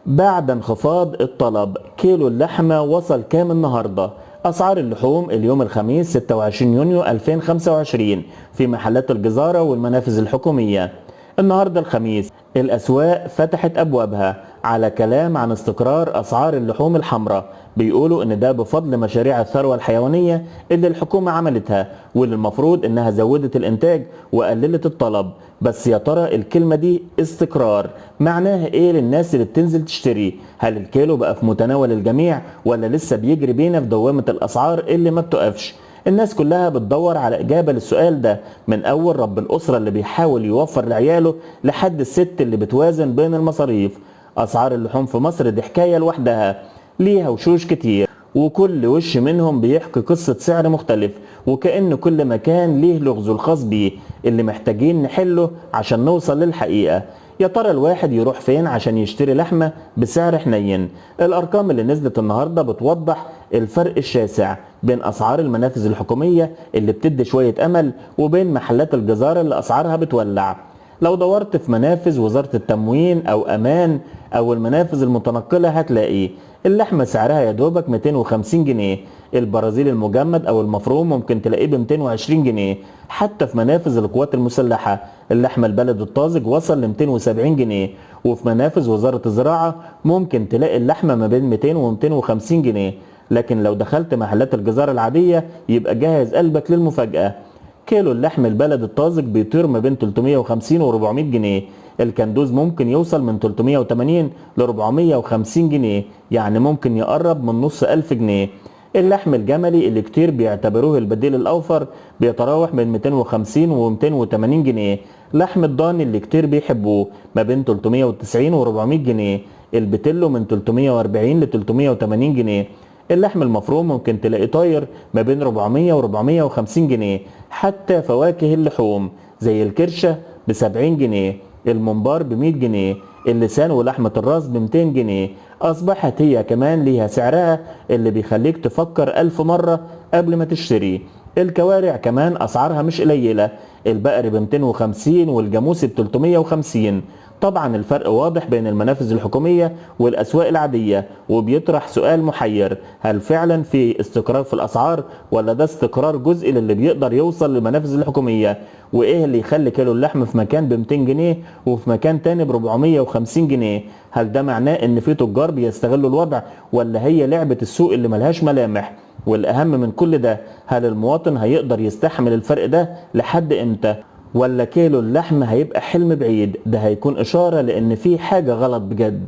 بعد انخفاض الطلب، كيلو اللحمة وصل كام النهاردة؟ أسعار اللحوم اليوم الخميس 26 يونيو 2025 في محلات الجزارة والمنافذ الحكومية. النهاردة الخميس الأسواق فتحت أبوابها على كلام عن استقرار أسعار اللحوم الحمراء. بيقولوا إن ده بفضل مشاريع الثروة الحيوانية اللي الحكومة عملتها، واللي المفروض إنها زودت الإنتاج وقللت الطلب. بس يا ترى الكلمة دي استقرار معناها إيه للناس اللي بتنزل تشتري؟ هل الكيلو بقى في متناول الجميع ولا لسه بيجري بينا في دوامة الأسعار اللي ما بتقفش؟ الناس كلها بتدور على إجابة للسؤال ده، من أول رب الأسرة اللي بيحاول يوفر لعياله لحد الست اللي بتوازن بين المصاريف. أسعار اللحوم في مصر دي حكاية لوحدها، ليها وشوش كتير، وكل وش منهم بيحكي قصة سعر مختلف، وكأن كل مكان ليه لغزه الخاص بيه اللي محتاجين نحله عشان نوصل للحقيقة. يا ترى الواحد يروح فين عشان يشتري لحمة بسعر حنين؟ الأرقام اللي نزلت النهاردة بتوضح الفرق الشاسع بين أسعار المنافذ الحكومية اللي بتدي شوية أمل وبين محلات الجزارة اللي أسعارها بتولع. لو دورت في منافذ وزارة التموين أو أمان أو المنافذ المتنقلة هتلاقي اللحمة سعرها يا دوبك 250 جنيه. البرازيل المجمد أو المفروم ممكن تلاقيه ب 220 جنيه. حتى في منافذ القوات المسلحة اللحمة البلد الطازج وصل ل 270 جنيه. وفي منافذ وزارة الزراعة ممكن تلاقي اللحمة ما بين 200 و 250 جنيه. لكن لو دخلت محلات الجزارة العادية يبقى جهز قلبك للمفاجأة. كيلو اللحم البلد الطازج بيطير ما بين 350 و 400 جنيه. الكندوز ممكن يوصل من 380 ل 450 جنيه، يعني ممكن يقرب من نص ألف جنيه. اللحم الجملي اللي كتير بيعتبروه البديل الأوفر بيتراوح بين 250 و 280 جنيه. لحم الضاني اللي كتير بيحبوه ما بين 390 و 400 جنيه. البتلو من 340 ل 380 جنيه. اللحم المفروم ممكن تلاقي طاير ما بين 400 و 450 جنيه. حتى فواكه اللحوم زي الكرشة ب 70 جنيه، الممبار ب 100 جنيه، اللسان ولحمة الراس ب 200 جنيه. أصبحت هي كمان ليها سعرها اللي بيخليك تفكر 1000 مرة قبل ما تشتري. الكوارع كمان أسعارها مش قليلة، البقر ب 250 والجاموسي ب 350. طبعا الفرق واضح بين المنافذ الحكومية والأسواق العادية، وبيطرح سؤال محير: هل فعلا في استقرار في الأسعار ولا ده استقرار جزئي للي بيقدر يوصل للمنافذ الحكومية؟ وإيه اللي يخلي كيلو اللحم في مكان ب 200 جنيه وفي مكان تاني ب 450 جنيه؟ هل ده معناه إن في تجار بيستغلوا الوضع ولا هي لعبة السوق اللي ملهاش ملامح؟ والأهم من كل ده، هل المواطن هيقدر يستحمل الفرق ده لحد إمتى؟ ولا كيلو اللحم هيبقى حلم بعيد؟ ده هيكون إشارة لأن في حاجة غلط بجد.